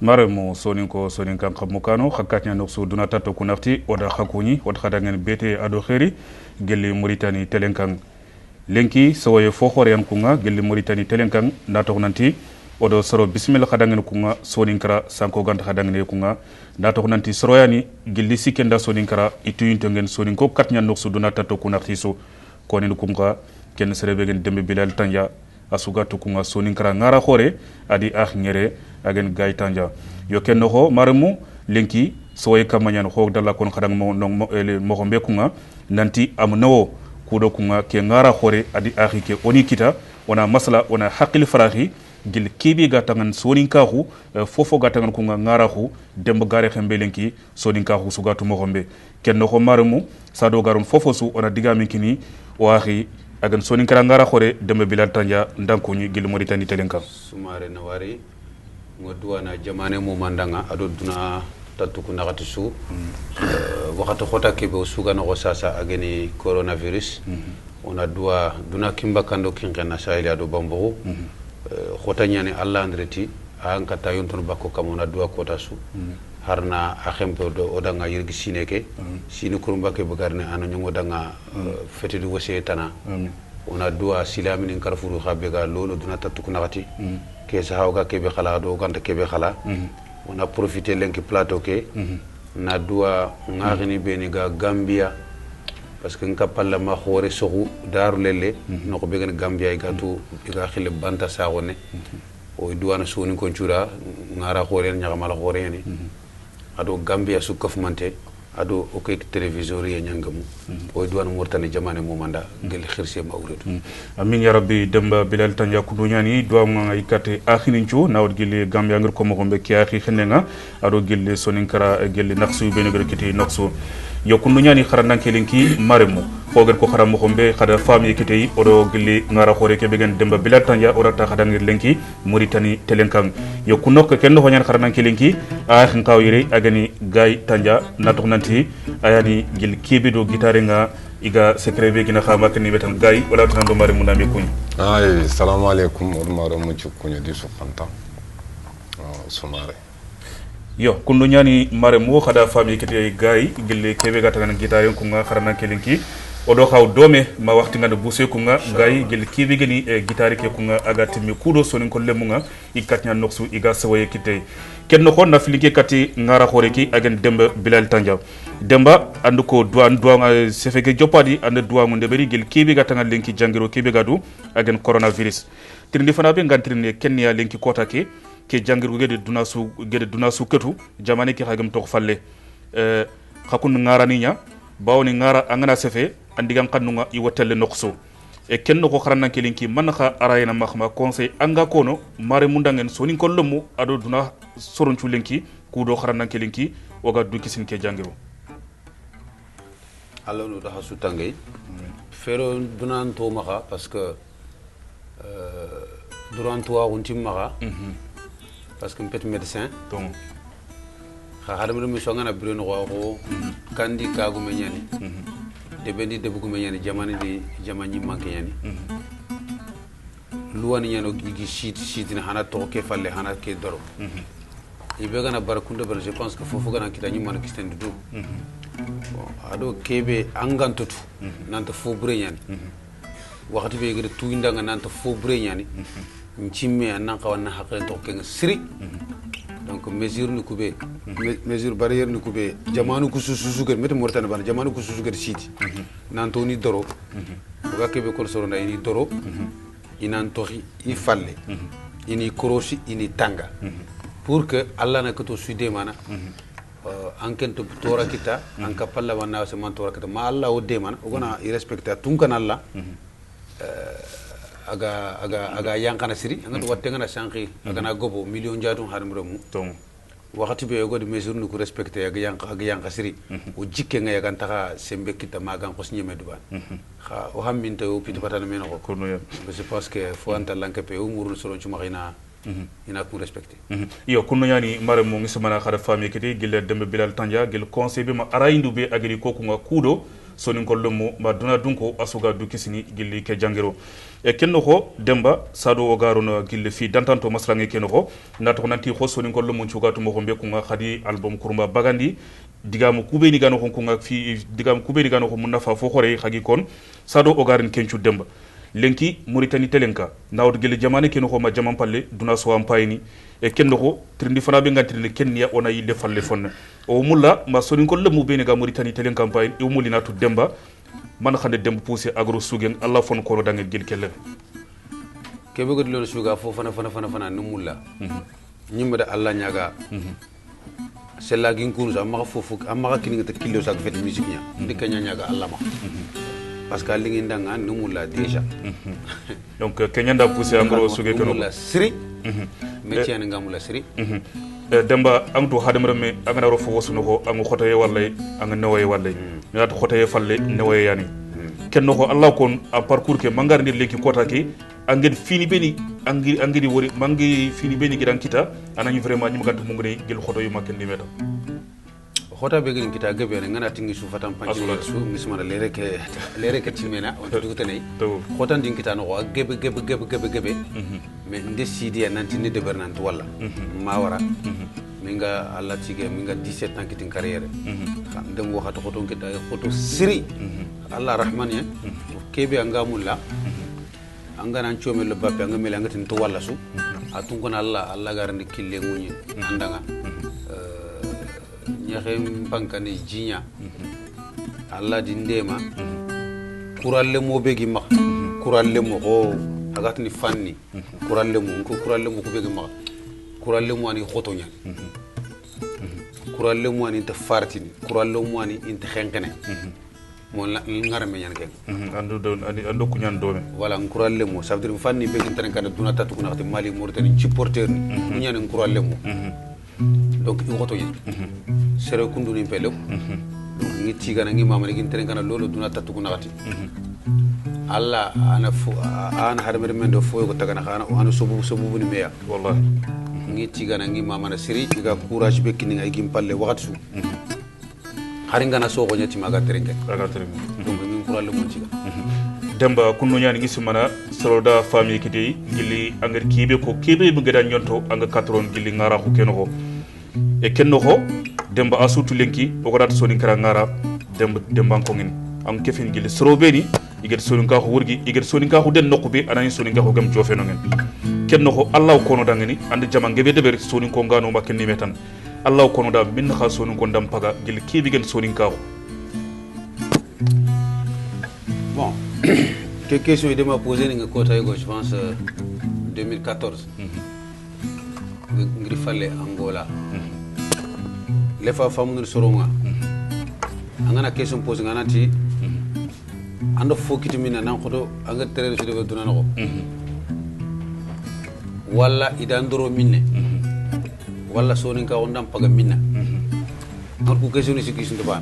maremo sonin ko sonin kan khamukano khakatnya nokso dunata to kunafti oda khakuni od khadangen bete ado khairi gelli Mauritanie telenkan lenki soye fo khorian kunga gelli Mauritanie telenkan nato nanti odo soro bismillah khadangen kunga sonin kara sanko gant khadangen kunga nato nanti soroyani gelli sikenda sonin kara ituyinto ngen sonin ko katnya nokso dunata to kunafti so konin kunga ken serebe gen dembe bilal tanja asuga to kunga sonin kara ngara khore adi ngere agen gaitanja yo kenno ho marmu lenki soye kamanyan ho dalla kon khadang mo mo hombe kunga nanti amno kudo kunga ke ngara khore adi ke oni kita wana masala wana haqil farahi gil kibi gatangan sonin kahu fofo gatangan kunga ngara hu dembo gare khembe lenki sonin kahu sugatu mo hombe kenno ho marmu sado garum fofo su ona diga minkini wa agan sonin kara ngara khore dembe bilal tanja ndankunyi gil Mauritanie telenka sumare nawari ngodua na jamane mo mandanga ado duna tatuku nakati su wakati khota kebe usuga na sasa ageni coronavirus ona duna kimba kando kinkena sahili ado bambo khota nyane Allah andreti an kata yonton bako kamona dua kota su harna akhempe do odanga yirgi sineke sinu kurumba ke bugarne anu nyongo danga fete du wose tana ona dua silamini karfuru khabega lolo duna tatuku nakati ke sahawga kebe khala do ganta kebe khala on a profité lenki plateau ke na dua ngagini beni ga Gambia parce que nka palla ma khore sohu daru lele no ko begen Gambia ga tu ga khile banta sawone o duwana soni ko ciura ngara khore nyaga mala khore ni ado Gambia su kofmante ado o kay téléviseur ye ñangamu o duwana Mauritanie jamane mo manda gel khirse mawredu amin ya rabbi demba bilal tanja kudunyani do nga ikate akhininchu nawd gel Gambia ngir ko mo be ki akhi xenenga ado gel soninkara gel naksu be ngir kiti naksu yo kudunyani kharanan kelinki maremu hoger ko kharam mo be khada fami kiti odo gel ngara khore ke be gen demba bilal tanja ora ta khadan ngir lenki Mauritanie telenkang yo kunok ken ho nyan kharanan kelinki akhin kawire agani gay tanja natok nanti ayani gil kibido gitarenga iga secret gina khama kani betan gay wala tan do mari munami kuny ay assalamu alaykum urmaro mu ci kunya di su khanta sumare yo kundu nyani mare mo khada fami kete gay gil kebe gatan gitaren kunga kharana kelinki odo xaw dome ma waxti ngana buse kunga gay gel kibi geni gitari ke kunga agati mi kudo sonin ko lemunga ikatnya noksu iga sawaye kite kenno ko na filike kati ngara khoreki agen demba bilal tanja demba anduko duan sefeke jopadi ande duan nde beri gel kibi gatanga lenki jangiro kibi gadu agen coronavirus tirndi fana be ngantirne kenya lenki kota ke jangiro gede dunasu ketu jamane ki hagam tok falle khakun ngara ninya bawni ngara angana sefe andigan kannunga i wotelle nokso e kenno ko kharanan kelinki man kha arayna makhma conseil anga kono mare mundangen sonin kollomu ado duna soron chulenki kudo kharanan kelinki oga du kisin ke jangiro Allah no da hasu tangay fero dunan to maka parce que durant toi on timara parce que peut médecin donc khadam mi songana biro no ko kandi kagu menyani debendi debugu menyani jamani manke yani luwani nyano gigi shit na hana to ke falle hana ke doro ibe gana barakunda je pense que fofu gana kita nyimana kisten du ado kebe angantutu nanta fo bre nyani wakati be gede tuindanga nanta fo bre nyani nchimme nan kawana hakren to ke siri donc mesure ni kube mesure barrière ni kube jamanu ku susu ger mete Mauritanie ban jamanu ku susu ger siti nan to ni doro ga kebe ko soro na ini doro inan tohi i falle ini korosi ini tanga pour que Allah na ko to suide mana anken to tora kita anka palla wana se man tora kita ma Allah o de mana o gona i respecta tun kan Allah aga yankana siri anga watte ngana sanki aga na gobo million jatun harmremu donc wakati be go de mesure nu ko respecter aga yanka siri o jikke nga yagan taka sembe kita magan ko nyeme duban kha o hamminta o piti patana meno ko kono ya je pense que fo anta lanke pe o murul solo ci maxina ina ko respecter yo kunno yani mare mo ngismana khada fami kete gille dembe bilal tanja gel conseil be ma arayindu be agri ko kunga kudo sonin ko lomu ma duna dunko asuga du kisini gilli ke jangiro e kenno ko demba sado o garono gilli fi dantanto masrange kenno ko nato nanti ko sonin ko lomu cugatu mo ko be ko khadi album kurumba bagandi digamu kubeni gano ko nga fi digamu kubeni gano ko munna fa fo khore khagi kon sado o garin kencu demba lenki Mauritanie telenka nawdo gele jamane kenno ko ma jaman palle duna so am payni e kenno ko trindi fana be ngantiri kenniya ona yille falle fonna o mulla ma sonin ko lemu be ne ga Mauritanie telenka pay e mulina to demba man xande demba poussé agro sugen Allah fon ko no dangel gel kelle kebe go dilo suga fo fana no mulla nyimba da Allah nyaga sella gin kunu sa ma fofu amma ka kini ta kilo sa fet musique nya ndika nyaga Allah ma parce que lingi ndanga no mulla déjà donc kenyanda poussé agro sugen ko mulla siri métier nga mulla siri demba amto hadamre me agana ro fo wosuno ko angu khotaye wallay anga newoye wallay nata khotaye falle newoye yani kenno ko Allah kon a parcours ke mangar ndir leki kota ke angel fini beni angiri wori mangi fini beni gidan kita anani vraiment nyum gantu mungre gel khoto yu maken ni meta khota be gin kita gabe ne ngana tingi su fatam panci su mismara lere ke timena on tugu tanay khota din kita no gebe mais nde sidi nanti ne de bernant wala ma wara minga Allah tige minga 17 ans kitin carrière ndem waxata khoto kita khoto siri Allah rahman ya kebe angamulla angana chome lo bappe anga mele ngatin to walla su atun kono Allah garandi kille nguni andanga nyaxem bankani jinya Allah di ndema kuralle mo begi mak kuralle mo ko agatni fanni kuralle mo ko begi mak kuralle mo ani khoto nya kuralle mo ani ta fartini kuralle mo ani inte xenkene mo ngara me nyan ken ando ko nyan dome wala nkuralle mo ça veut dire fanni be tan kan duna tatu ko nakati Mali Mauritanie ci porteur ni nyan nkuralle mo donc i goto yin sere kundu ni pelo donc ngi tigana ngi mama ngi tan kan lolo duna tatu ko nakati alla ana harmer mendo fo ko tagana khana ana sobu ni meya wallahi ngi tigana ngi mama na siri ga courage be kini ngai gim palle wakati su haringana soko nyati maga terenge donc min kuralle mo ciga demba kunno nyani gisi mana soroda famille kidi gilli angar kibe ko kibe bu gada nyonto anga katron gilli ngara ko keno ko e kenno ko demba asutu lenki o ko data soni kara ngara demba ko ngin am kefin gilli sorobeni iget soni ka ko wurgi iget soni ka ko den nokko be anani soni ka ko gam jofe no ngin kenno ko Allah ko no dangani ande jama ngebe deber soni ko ngano ma kenni metan Allah kono da min kha sonu ko ndam paga gil kibi gen sonin kawo bon que question il m'a posé ninga kota yugo je pense 2014 ngri falle Angola le fa famu ngir soronga angana question posé ngana ti ando fokiti mina nan khodo anga tere su de dunana ko walla idandoro minne walla sonin ka ondam paga minna ngar ku question ci gisu ndaba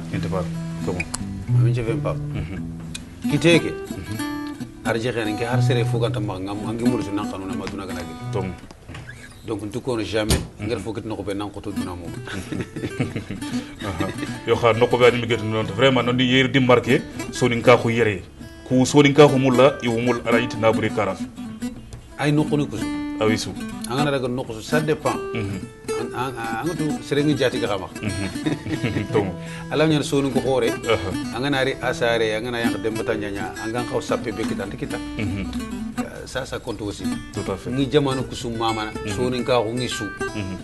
comment amin je vem pas kiteke arje xene ke har sere foganta ma ngam angi mursu nan kanuna ma duna gana gi donc ntu ko jamais ngar fokat nako be nan ko to duna mo yo xar nako be ani mi get non vraiment non di yeri di marqué sonin ka ko yere ku sonin ka ko mulla i mul ala itina buri kara ay noko ni kusu awisu angana daga noko ça dépend angatu serengi jati ga xama ala ñan sonu ko xore angana ri asare angana yak dem batanya angan xaw sappe be kita ça compte aussi tout à fait ngi jamanu ku sum mama sonu ka ko ngi su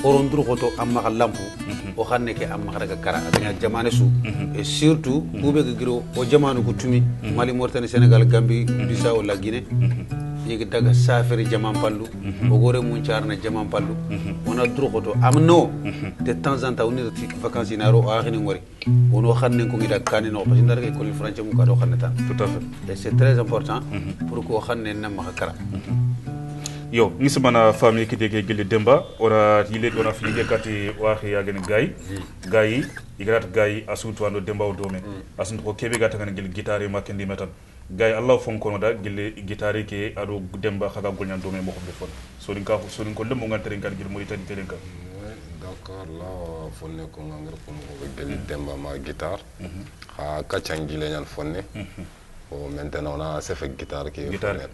oron dur xoto amma lampu o xanne ke amma daga kara daga jamane su et surtout bube ga giro o jamanu ku tumi Mali Mauritanie Sénégal Gambie Bissau la Guinée yegi daga safari jaman pallu o gore mun charna jaman pallu ona drogoto amno de temps en temps on est vacances inaro akhini ngori ono xanne ko ngida kanino parce que ndar ko français mu ka do xanne tan tout à fait et c'est très important pour ko xanne na ma kara yo ngismana famille kiti ke gele demba ora yile ona flige kati waxi ya gen gayi igrat gayi asutu ando demba o dome asun ko kebe gata kan gel guitare makendi metan gay Allah fon kono da gelle guitare ke ado demba khaga golnyan dome mo ko be fon so din ko lemo ngal teren kan gel Mauritanie teren kan Dakar la fonne ko ngangir ko mo gel demba ma guitare ha kachangi le nyan fonne o maintenant on a assez fait guitare qui guitare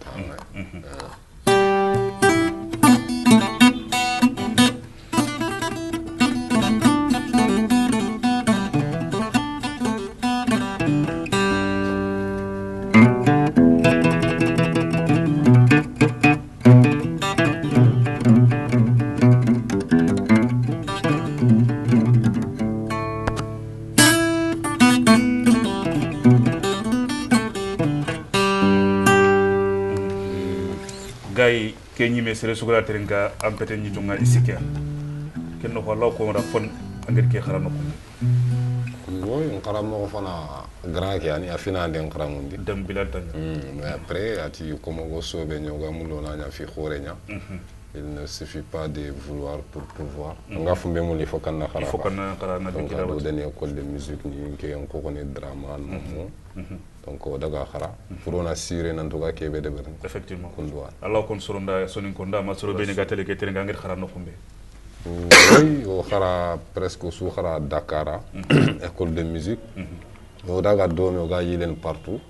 gay ke ñime sere sugala terenga ampete ñi tunga isikia kenno ko law ko ra fon angir ke xarano ko woy on karamo fana grand ki ani afina den karamundi dem bilal tan mais après ati comme go sobe ñoga mulo na nya fi xoreña il ne suffit pas de vouloir pour pouvoir nga fumbe mo li fokana xara fokana xara na donc do den école de musique ni ke on ko ne drama mo donc daga xara pour on assurer nan to ga kebe de ber effectivement kundwa allah kon soronda sonin ko ndama soro be ni gatele ke terenga ngir xara no xumbe oui o xara presque su xara Dakar école de musique o daga domi o ga yilen partout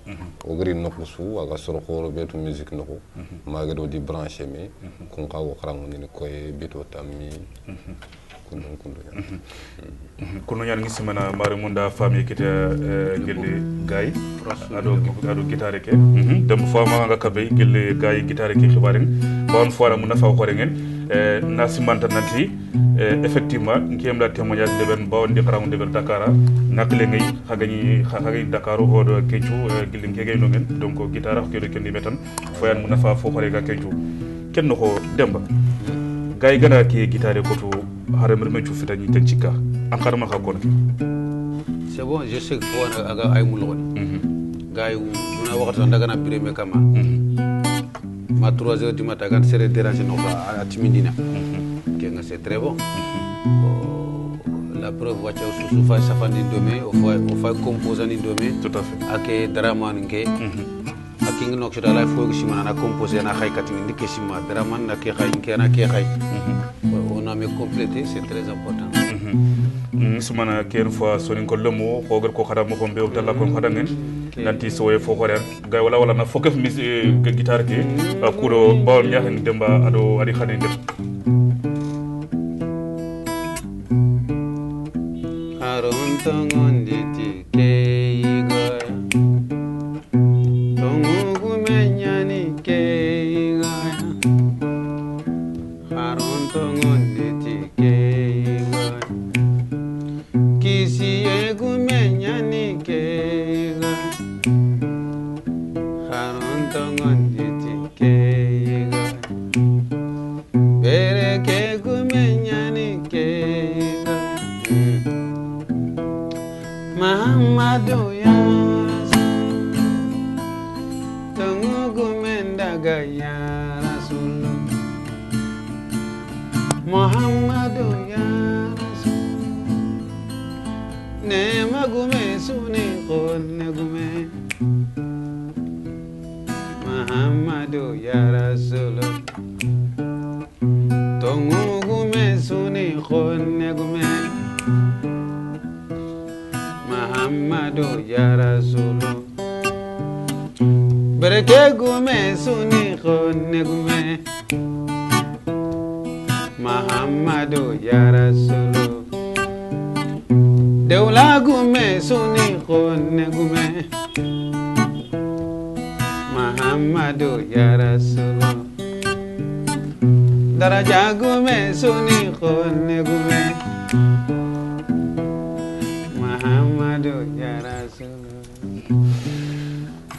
o gri nokku su aga soro xoro betu musique noko maga do di brancher me kun ka o xara ngoni ko e bito tammi kono ñaan ngi simana mare munda famille kita gelle gay ado guitare ke dem fama nga kabe gelle gay guitare ke xibaren bon fora mu nafa ko rengen na simanta nanti effectivement ngiem la témoignage de ben bawon di xaram de Dakar nakle ngay xagani Dakar o do kecu gille ngey no ngeen donc guitare ko do kendi metan foyan mu nafa fo xore ga kecu ken no ko demba gay gana ki guitare ko to haram reme chu fitani tan cika an karma ka kon c'est bon je sais que fo aga ay mu lon gay duna waxata ndaga na premier kama ma 3h du matin quand c'est dérangé no ka atimindina que c'est très bon la preuve wa chaw su fa safandi domé o fa composant ni domé tout à fait ak drama nke aking nok da la fo ci mana composer na xay kat ni ke sima drama na ke xay nke na ke xay on a me complété c'est très important sumana ken fois sonin ko lemo ko gar ko xada mo ko mbew dalla ko xada ngeen nanti soye fo ko ren gay wala na fokef mis guitare ke kudo bawol nya hen demba ado adi xadi dem aron tongon diti ke igoy tongo gumenyani ke igoy aron tongon diti ke igoy kisi gumenyani ke igoy aron tongon diti ke igoy bere ke gumenyani ke igoy Muhammadu ya Tungu gumendaga ya Rasul Muhammadu ya Rasul Nema gume suni khone gume Muhammadu ya Rasul Tungu gume suni khone gume Muhammadu ya Rasul Berke gume suni khone gume Muhammadu ya Rasul Dewla gume suni khone gume Muhammadu ya Rasul Daraja gume suni khone gume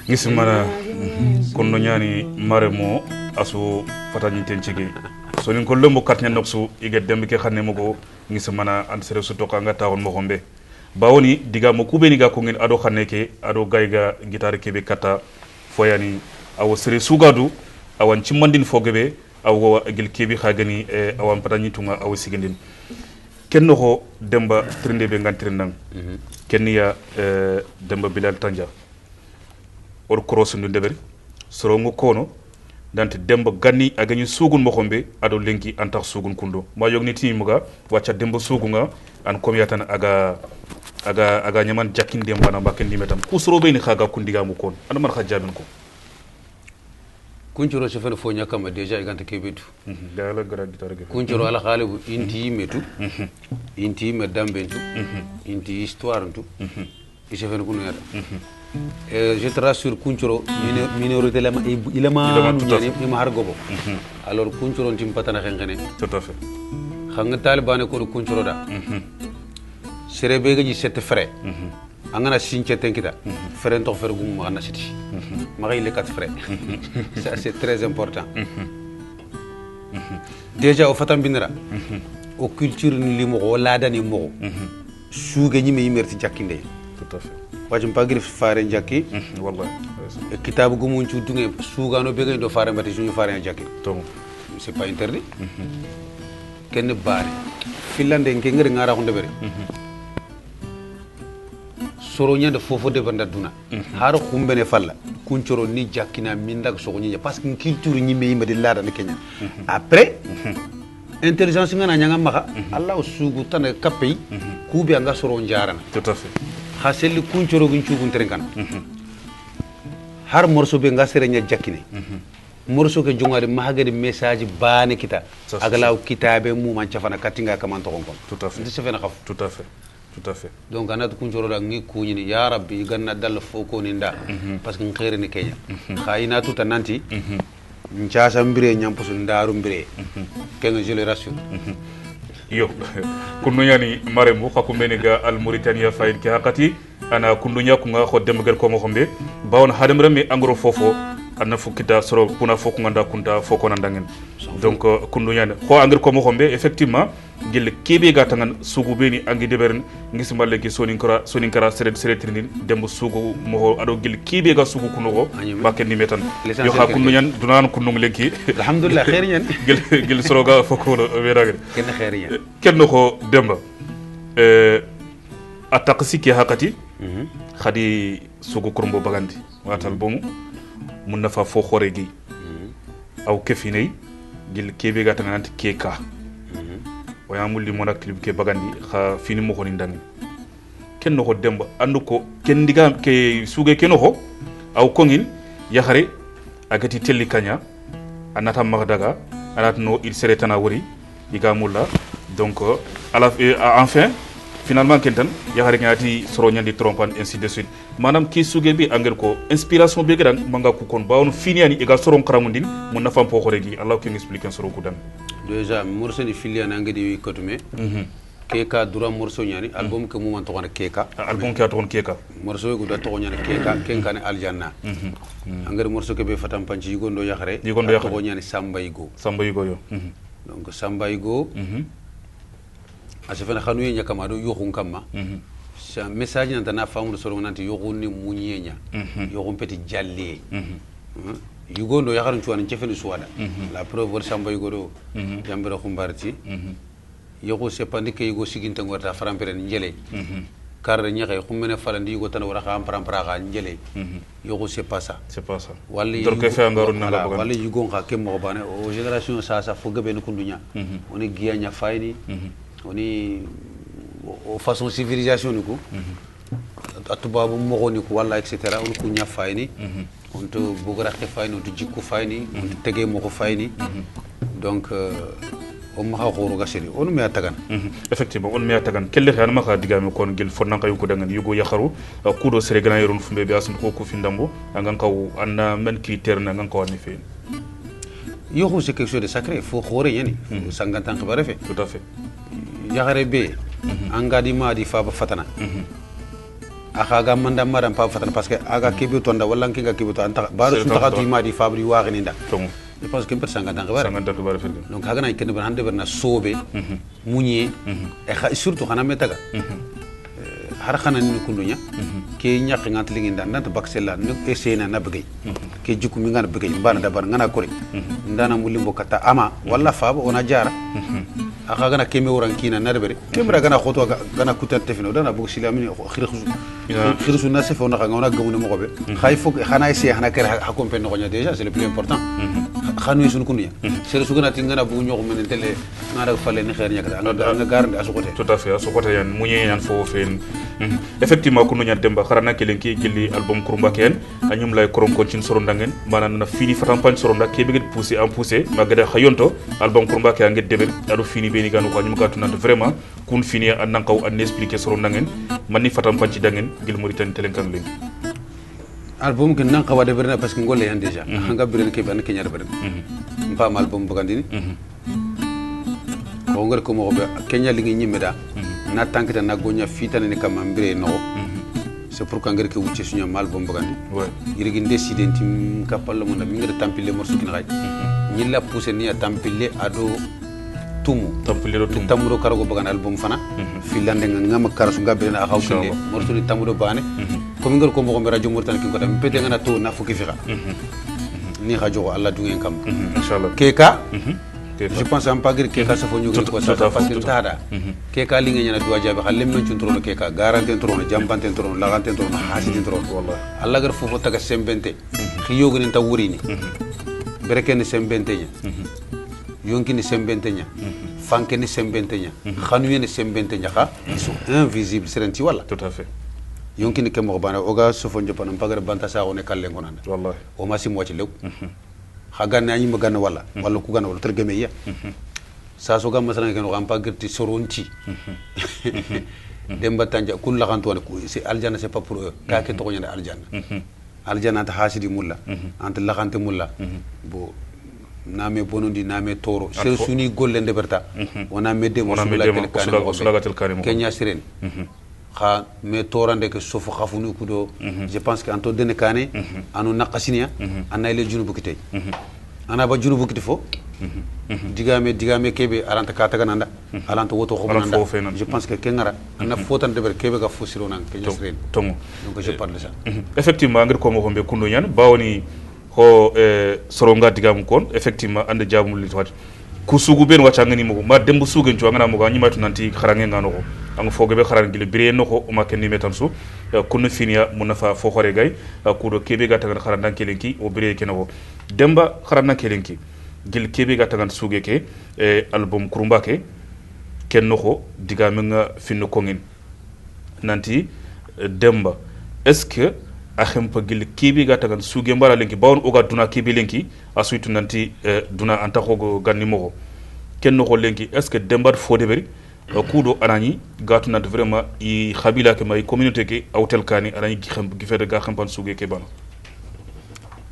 ngisimara kono nyani maremo asu fatani tencigi sonin ko lombo katnya noksu ige dembe ke xanne mako ngisimana an sere su toka nga tawon mo xombe bawoni diga mo kubeni ga ko ngin ado xanne ke ado gayga guitar ke be kata foyani awo sere sugadu awan cimmandin fogebe awo gel kebi xagani awan patani tunga awo sigindin kenno ko demba trinde be ngantirnang kenniya demba bilal tanja or cross ndu deberi sorongo kono dante demba ganni agani sugun mo xombe ado lenki antar sugun kundo ma yogni timuga wacca demba sugunga an komiyatan aga nyaman jakin demba na baken dimetam kusro be ni khaga kundiga mu kon an man khajabin ko kuncuro se fene fo nyakama déjà igante kebetu dala gara gitarage kuncuro ala khalibu inti metu inti medambentu inti histoire tu ise fene kunu yada je te rassure kuncuro minorité lama ilama nyani ima har gobo alors kuncuro tim patana xengene tout à fait xanga talibane ko kuncuro da sere be gaji set frais angana sinche tenkita frais to fer gum ma na siti ma les 4 frais ça c'est très important déjà au fatam binira au culture ni limo wala dani mo suuge ñi mi merti jakinde tout à fait wajum pagri faare jakki wallahi kitabu gumun ci dunge suugano be gay do faare mbati suñu faare jakki donc c'est pas interdit ken baare filande nge ngere ngara ko ndebere soro nyande fofo de banda duna har xumbene falla kuncoro ni jakkina mindag so nyi parce que culture nyi me yimbe lada ne Kenya après intelligence ngana nyanga maka Allah sugu tan kapay kubi anga soro njarana tout à fait khasel kuncoro gun cugun terenkan har morso be nga sere nya jakkine morso ke jongade mahagade message bane kita agalaw kitabe mu man cafana katinga kaman to kon tout à fait ndi se fena khaf tout à fait tout à fait donc anat kuncoro da ngi kuñini ya rabbi ganna dal foko ni nda parce que ngere ni Kenya khayina tout nanti ntiasa mbire nyampusu ndaru mbire kenga je le rassure yo kundunya ni maremu khakumene ga al Mauritania fayid ki hakati ana kundunya ku nga khodem gel ko mo xombe bawon hadem remi angro fofo anna fukita soro kuna foko nganda kunta foko nandangen donc kundunya ko angir ko mo xombe effectivement gel kebe ga tangan sugu beni angi deberen ngisi malle ki sonin kara sere trinin dembu sugu mo ado gel kebe ga sugu kuno baken ni metan yo ha kundunya dunan kunung lenki alhamdulillah khair nyen gel soro ga foko weragen ken khair nyen kenno ko demba a taqsi ki hakati khadi sugu kurumbo bagandi watal bomu mun nafa fo khore gi aw kefinay gil kebe ga tananti keka waya mulli mona clip ke bagandi kha fini mo khoni ndangi kenno ko demba andu ko ken diga ke suge kenno ko aw kongin yakhare agati telli kanya anata magdaga anat no il serait tana wori iga mulla donc enfin finalement kentan yakhare ngati soro nyandi trompan ainsi de suite manam ki suge bi angel ko inspiration be gran manga ku kon bawon finiani iga soro kramundin mun na fam pokore gi allah ko expliquer soro ku dan déjà morceau ni filiana ngadi kotume keka dura morceau nyani album ke mum to wana keka album ke to keka morceau ko da to nyani keka kenkane aljanna angere morceau ke be fatam panci yigondo yakhare to nyani samba yigo yo donc samba yigo asefena khanu yenya kama do yokhun kama sa message nanta na famu soro nanti yokhun ni munyenya yokhun peti jalle yugondo yakharan cuwana cefeni suwada la preuve wor samba yugodo jambere khumbarti yoko sepandi ke yugo siginte ngorta farampere njele karre nyakay khumene falandi yugo tan wara kham parampara ga njele yoko c'est pas ça wali dorke fe ngaru nanga bagan wali yugo nga ke mo bane o génération sa fo gabe no kundunya oni giya nya fayni oni o façon civilisation ni ko atubabu mo ni ko wala etc on ko nya fayni on to bogara ke fayni on to jikku fayni on to tege mo ko fayni donc on ma khoro ga seri on me atagan effectivement on me atagan kelle xana ma xa digame kon gel fonnan kay ko dangan yugo yakharu kudo sere gana yoron fumbe be asun ko fi ndambo ngan kaw anna men critère na ngan ko wani fe yo c'est quelque chose de sacré faut khore yani sangantan xibare fe tout à fait yakhare be angadi ma di fa ba fatana akhaga manda maram pa fatana parce que aga kebe tonda wala nkinga kebe to anta baro su takatu ma di fabri waghini nda je pense que peut sanganta khibare donc haga na ikene ban hande berna sobe munye e surtout khana metaga har khana ni kundunya ke nyak ngat lingi nda nanta baksela ne essena na begay ke jukku mi ngana begay bana da bar ngana kori ndana mulimbo kata ama wala faba ona jara aka gana keme wurankina nadbere kemra gana khoto gana kutat tefino dana bu silamini khirsu nasif ona ngona gamune mo gobe khayfo khana ese khana kere ha kompen no déjà c'est le plus important khanu sun kunya sere sugana tingana bu ñoko men tele ngara fale ni xeer ñaka nga garande asukote tout à fait asukote yan muñe yan fo fen effectivement kunu nya demba xarana kelen ki gilli album kurumba ken anyum lay korom kon cin soro ndangen manan na fini fatam pan soro ndak kebe get pousser en pousser magada khayonto album kurumba ke nget deber adu fini be ni ganu ko anyum ka tunante vraiment kun fini an nankaw an expliquer soro ndangen manni fatam pan ci dangen gil Mauritanie telenkang len album ke nan kawade berna parce que ngole yan déjà nga biren ke ban kenya berna mpa mal album bagandini ko ngar ko mo be kenya li ngi nyimeda na tankita na gonya fitane ni kam mbire no c'est pourquoi ngar ke wucce suñu mal album bagandi ouais yirgi décider tim kapal mo na mi ngar tampile morceau kin xaj ñi la pousser ni tampile ado tumu tampile tumu tamuro karago bagan album fana filande ngam karasu ngabe na xawtinde morceau ni tamuro bane ko mi ngal ko mo radio Mauritanie kin ko tam pete ngana to na fuki fixa ni xajo Allah du ngeen kam inshallah keka je pense en pagir keka sa fo ñu ko sa parce que tada keka li ngeen na do jabe xalem non ci trono keka garantie trono jambante trono lagante trono hasidi trono wallahi Allah gar fofo taga sembente xiyo gën ta wuri ni bereke ni sembente nya yonki ni sembente nya fanke ni sembente nya xanu ni sembente nya xa ils sont invisibles serenti wala tout à fait yonki ni kemo bana oga sofo njopana mpagara banta sa one kalle ngonanda wallahi o masi mo ci lew haga na ñi magana wala wala ku gana wala tergeme ya sa so gam masana ken ram pagirti soronti demba tanja kul la kanto ko c'est aljanna c'est pas pour eux ka ke to ñana aljanna aljanna ta hasidi mulla ante la kante mulla bo name bonondi name toro ser suni golle ndeberta wona medde mo sula tel karim kenya siren kha me torande ke sofu khafunu kudo je pense que anto dene kane anu naqasinia anay le junubu kitay ana ba junubu kiti fo digame kebe aranta kata gananda alanta woto khobananda je pense que kengara ana fotan deber kebe ga fosiro nan kenya siren tongo donc je parle de ça effectivement ngir ko mo hombe kundo nyan bawoni ho soronga digam kon effectivement ande jabum li wat ku sugu ben wacha ngani mo ma dembu sugen to ngana mo ga nyimatu nanti kharange ngano ko ang foge be kharan gile bire no ko ma ken ni metan su kunu finia munafa fo khore gay ku do kebe ga tagan kharan dan kelenki o bire kenako demba kharan dan kelenki gil kebe ga tagan suge ke album kurumba ke ken no ko diga menga finno ko ngin nanti demba est-ce que axem pa gil kebe ga tagan suge mbara lenki bawon o ga duna kebe lenki asuitu nanti duna anta ko ganni mo ken no ko lenki est-ce que demba fo deberi kudo anani gatu nat vraiment i khabila ke may communauté ke awtel kani anani xam gifede ga xampan suge ke bana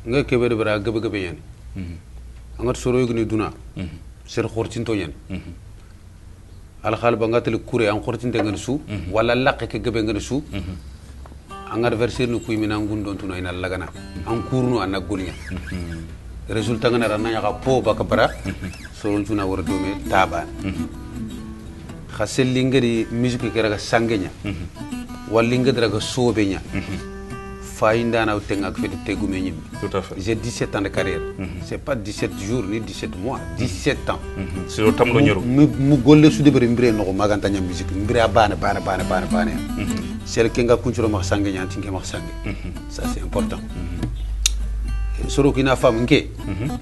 nga kebe de bra gebe gebe yen angat soro yugni duna ser khortin to yen al khal ba ngatel kure an khortin de ngal su wala laqe ke gebe ngal su angar verser no kuy mina ngundon tuna ina lagana an kurnu an nagolnya resultat ngana rana ya po ba ka bara soro tuna wor do me taban khassel ngari musique ke raga sangenya walli ngada sobenya fainda na utenga ko fete tegume nyim tout à fait j'ai 17 ans de carrière c'est pas 17 jours ni 17 mois 17 ans c'est le tam lo ñeru mu golle su debere mbire no maganta nyam musique mbire bana c'est le kenga kunchuro ma sangenya tinke ma sange ça c'est important soro kina fam nke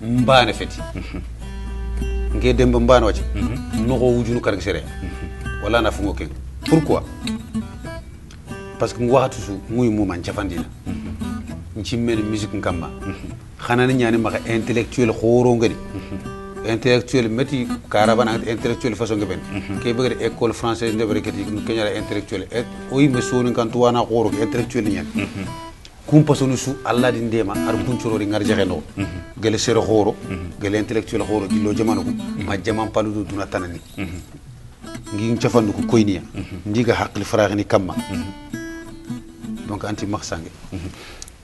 mbane feti nge demba mbane wati no ko wujunu kar sere wala na fungo ken pourquoi parce que ngwatu su muy mu man jafandina nci men musique ngamba xana ni ñani maka intellectuel khoro ngari intellectuel meti karabana intellectuel façon ngeben ke beugre école française ndebere keti kenyala intellectuel et oyi me sonu kan tuwana khoro intellectuel ñen kum pasonu su alla di ndema ar buncoro ri ngar jexeno gele sero khoro gele intellectuel khoro di lo jamanu ma jaman paludu duna tanani ngi ciafandu ko koyniya ndiga hakli faraxini kamma donc anti maxsange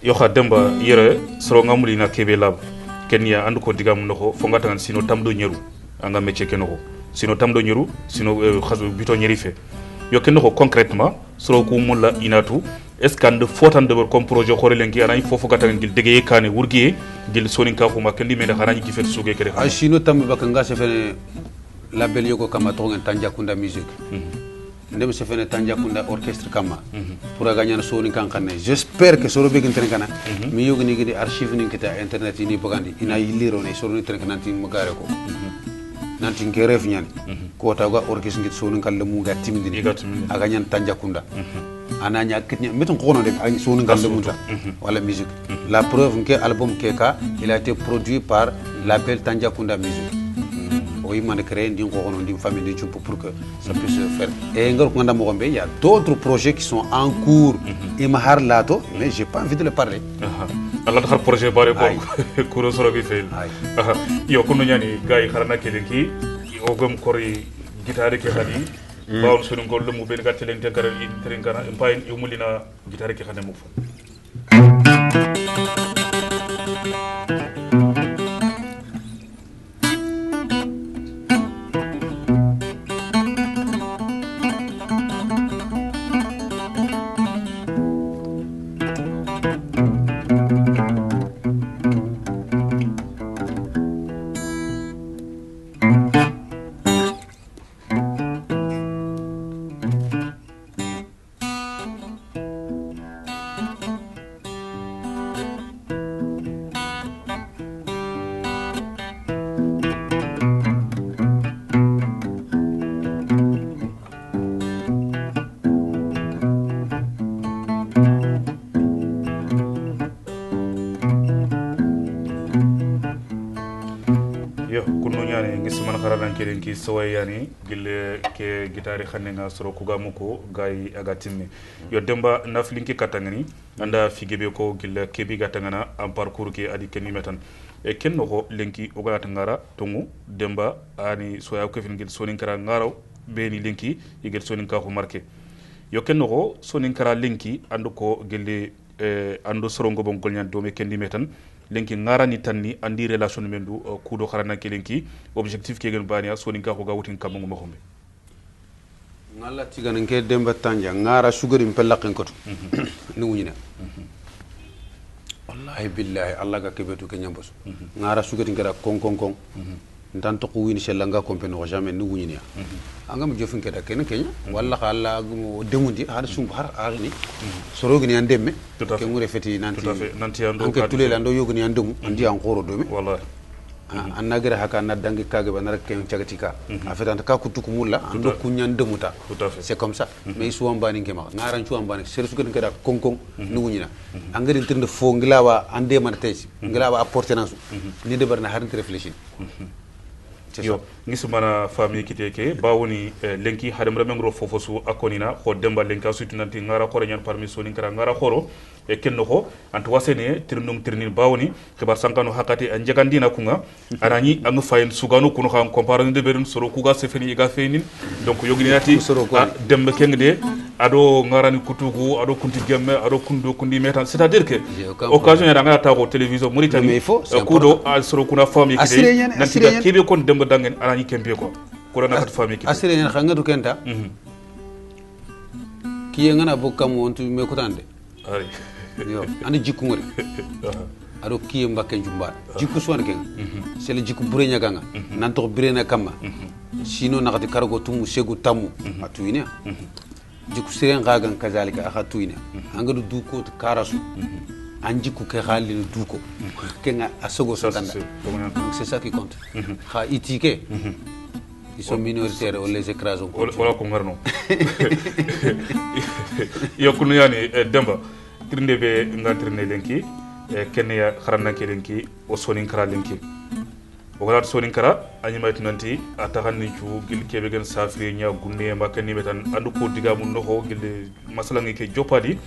yo xa demba yere soro ngamuli na kebe lab kenya andu ko digam noko fo ngata sino tamdo ñeru anga métier kenoko sino tamdo ñeru sino khazu bito ñeri fe yo kenoko concrètement soro ko mulla inatu est ce que fotan de comme projet xore lenki anay fofo gata ngil dege kane wurgiye gil sonin ka ko ma kendi me da xanañi ki fet suge kede a sino tambe baka nga se fene label yoko kama to ngen tanja kunda musique ndem se fene Tandiakunda orchestre kama pour gagner soni kan kanne j'espère que soro begin tren kana mi yogni gidi archive ni kita internet ni bagandi ina yiliro ne soro ni tren kana tin magare ko nanti nke ref ñani ko taga orchestre ngit soni kan le mu ga timindini aga ñan Tandiakunda ana nya kitnya meton ko no de soni kan le mu ta wala musique la preuve que album Keka il a été produit par label Tandiakunda Music oui man créé une famille de pour que ça puisse se faire et il y a d'autres projets qui sont en cours et mahar lato mais j'ai pas envie de le parler Allah har projet bare ko kuro soro bi fel yo kunu nyani gay xarana kelenki o gam kori guitare ke xali bawon sunu ngol lu mu ben gatelen te garal in trinkana payin yumulina guitare ke xane mu fa ki soyani gille ke gitari khanenga soro kugamuko gai agatinni yo demba naflinki katangani anda figebe ko gille kebi gatangana en parcours ki adi kenni metan e kenno ko lenki o gata ngara tongu demba ani soya ko fin gil sonin kara ngaraw beni lenki igel sonin ka ko marke yo kenno ko sonin kara lenki andu ko gille ando soro ngo bon golnyan do me kenni metan lenki ngarani tanni andi relation mendu kudo kharana kelenki objectif kegen bania soni ka ko gawutin kamungu mahombe ngalla tigan nke demba tanja ngara sugari mpelaqen koto ni wunyina wallahi billahi allah ga kebetu ke nyambos ngara sugari ngara kon ndan to ko wini selanga kompeno ko jamais ni wunyina angam jofin ke da ken kenya walla khalla gumo demundi har sumbu har arni sorogni andemme ke ngure feti nanti ando anke tulele ando yogni andum andi an qoro domi wallahi annagere haka na dangi kage ba narak ken chagatika afetanta ka kutu kumulla ando kunyan demuta c'est comme ça mais suwan bani ngema ngaran suwan bani ser su gën kada konkon ni wunyina angari tirnde fo ngilawa ande man taysi ngilawa apportenance ni de barna har réfléchir yo ngisumana famille kiteke bawoni lenki hadamra mengro fofosu akonina ko demba lenka sutunanti ngara khoro nyan parmi soni kara ngara khoro e kenno ko antu wasene tirnum tirnin bawoni khibar sankano hakati anjagandina kunga arani ang fayin sugano kuno kan comparane de berin soro kuga sefeni iga feinin donc yoginati demba kengde ado ngarani kutugu ado kunti gemme ado kundo kundi metan c'est-à-dire que occasion ya ngara ta ko télévision Mauritanie kudo soro kuna famille kiteke nanti ga kebe kon demba dangen anani kembe ko na kat famille kiteke asire nyen khanga du kenta kiye ngana bokkam wontu me ko tande ari yo andi jikku ngori ado kiye mbakke jumba jikku suwan ken c'est le jikku burenya ganga nan to birena kama sino nakati kargo tumu segu tamu atuina jikku siren gagan kazalika akhatuina angadu duko to karasu anjiku ke khalil duko kenga asogo sotanda c'est ça qui compte kha itike ils sont minoritaires on les écrase wala ko ngarno yokunu yani demba trinde be ngantrine lenki kenya kharana ke lenki o sonin kara lenki o galat sonin kara anyima tunanti ataxani cu gil kebe gen safri nya gunne makani metan andu ko diga mun no ho gil masalangi ke jopadi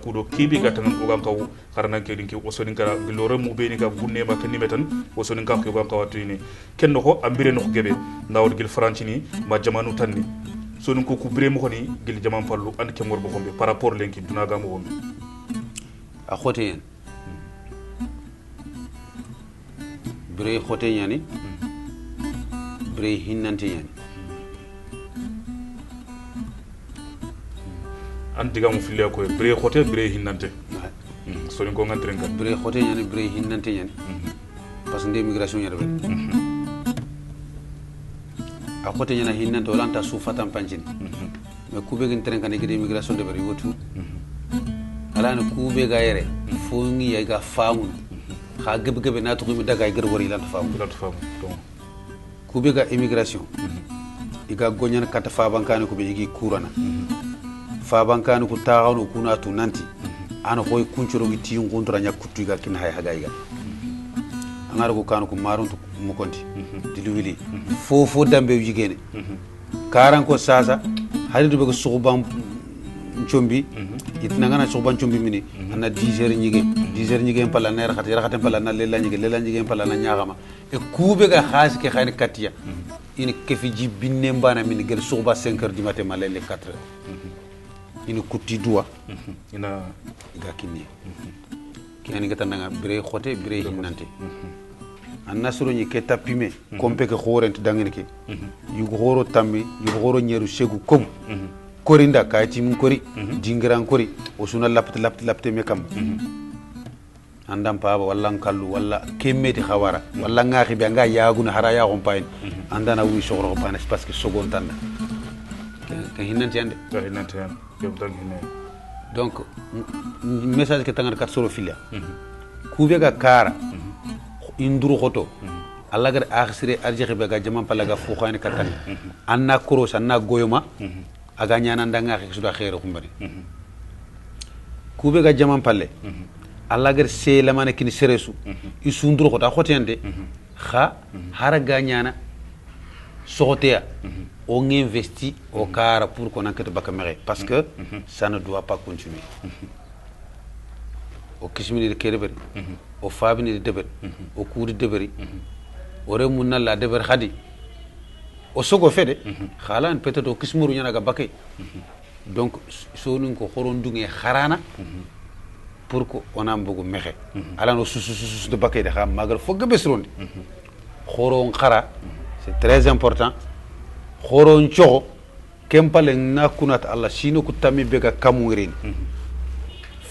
kudo kibi gatan o gam kaw kharana ke lenki o sonin kara gilore mu be ni ga gunne makani metan o sonin ka ko gam kawatini ken no ho ambire no gebe ndawol gil francini ma jamanu tanni sonin ko ku bre mo khoni gil jamam fallu and ke morbo xombe par rapport lenki duna gam xombe a khote yen bre khote yani bre hinnante yani antiga mu fille ko bre khote bre hinnante so ni ko ngantren kan bre khote yani bre hinnante yani parce que immigration yarbe a khote yana hinnante wala anta su fatam pancin mais kube gin tren kan igide immigration de bari wotu ala na kube ga yere fo ngi ya ga faamu xa gebe na to mi daga gar wori lan faamu donc kube ga immigration iga gonyan kata fa bankane ko be igi kurana fa bankane ko taawno kuna tu nanti ana koy kuncoro gi ti ngontora nyakutu ga kin hay haga iga angara ko kanu ko maruntu mo konti diluwili fofo dambe yigene karan ko sasa haridu be ko suban chombi itna ngana suban chombi mini ana 10h nyige pala na rakhate pala na lela nyige pala na nyaagama e kube ga khas ke khani katia ini kefiji binne mbana mini gel suba 5h du matin malele 4h ini kutti duwa ina iga kinni kani ngata nga bire khote bire hinante annasro ni keta pime kompe ke khorent dangene ke yugo horo tammi yugo horo nyeru segu kom korinda kayti mun kori dingiran kori o suna lapte me kam andam paaba walla kallu walla kemmeti khawara walla ngaaxi be nga yaaguna hara ya gon payin andana wi sogro ko panas parce que sogon tanda ke hinante ande donc message ke tangar kat soro filia kube ga kara induru khoto alla gar akhsire arjexe be ga jaman pala ga fu khani katan anna koros anna goyoma aga nyana ndanga xek suda xere xumbari kube ga jaman palle alla gar se lamane kini seresu isunduru khota khotende kha haraga nyana sogotea on investit au car pour qu'on enquête bakamere parce que ça ne doit pas continuer au kismini de kereber au fabini de deber au coup de deberi au remunna la deber khadi au sogo fede khalan peut-être au kismuru nyana ga bakay donc sonun ko khorondunge kharana pour ko on ambugo mexe ala no susu de bakay de xam magal fo gebesrondi khoron khara c'est très important khoron chogo kempale nakunat alla sino ku tammi bega kamurin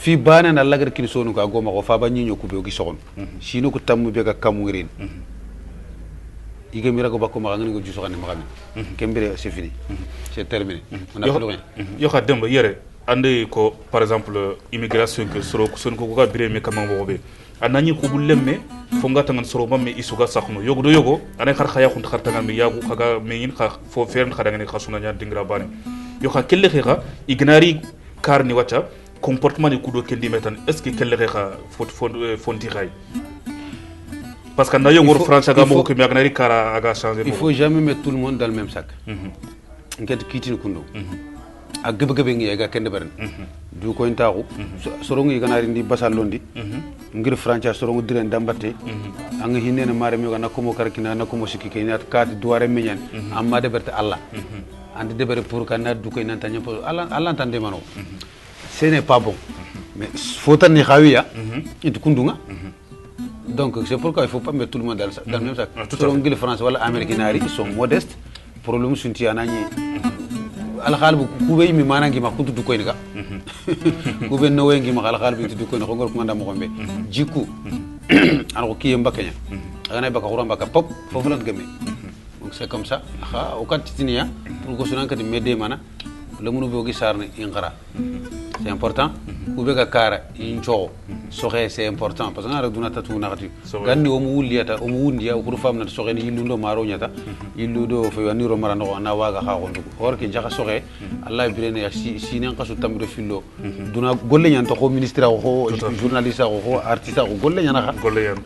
fi bana na lagar kin sonu ka goma ko fa ba nyinyo ku be gi sogon sino ku tammi bega kamurin ige mira ko bakko ma ngani ko juso xane ma xamni kembere c'est fini c'est terminé on a plus rien yo xa demba yere ande ko par exemple immigration que soro son ko ga bire me kamam wobe anani ko bullemme fo ngata ngan soro mamme isuga sakhno yogo do yogo anay khar khaya khun khar tangal mi yagu khaga me yin kha fo fern khada ngani khasuna nya dingra bani yo kha kelle kha ignari karni wata comportement ni kudo kendi metan est ce que kelle kha fonti khay parce que na yo ngor france ga mo ko mi ignari kara aga changer il faut jamais mettre tout le monde dans le même sac nget kitin kundo a gebe ngi ga kende baren du ko intaxu sorongi ganari ndi basalondi ngir franchise sorongo diren dambate anga hinene mare mi gana ko mo karkina na ko mo sikki ke nat kat duare menyan amma de berte alla ande de bere pour kana du ko nanta nyam alla tande mano ce n'est pas bon mais faut tani khawiya it kundunga donc c'est pourquoi il faut pas mettre tout le monde dans le même sac sorongi France wala américainari ils sont modestes problème sunti anani al khalbu kube mi manangi ma kuntu ko niga kube no wengi ma al khalbu tu ko no ngor ko ndam ko be jiku an ko kiye mbakanya agana baka khura mbaka pop fofu lan gemme donc c'est comme ça kha o kantiniya pour ko sunan kadi medde mana le munu bogi sarne ingara c'est important kube ga kara incho soxe c'est important parce que ngara duna tatu nakati ganni o mu wuliyata o mu wundiya ko famna soxe ni yilundo maro nyata yiludo fo yani ro marano na waga kha gondu or ki jaxa soxe allah birene ya sinen qasu tamdo fillo duna golle nyanto ko ministre ko journaliste ko artiste ko golle nyana kha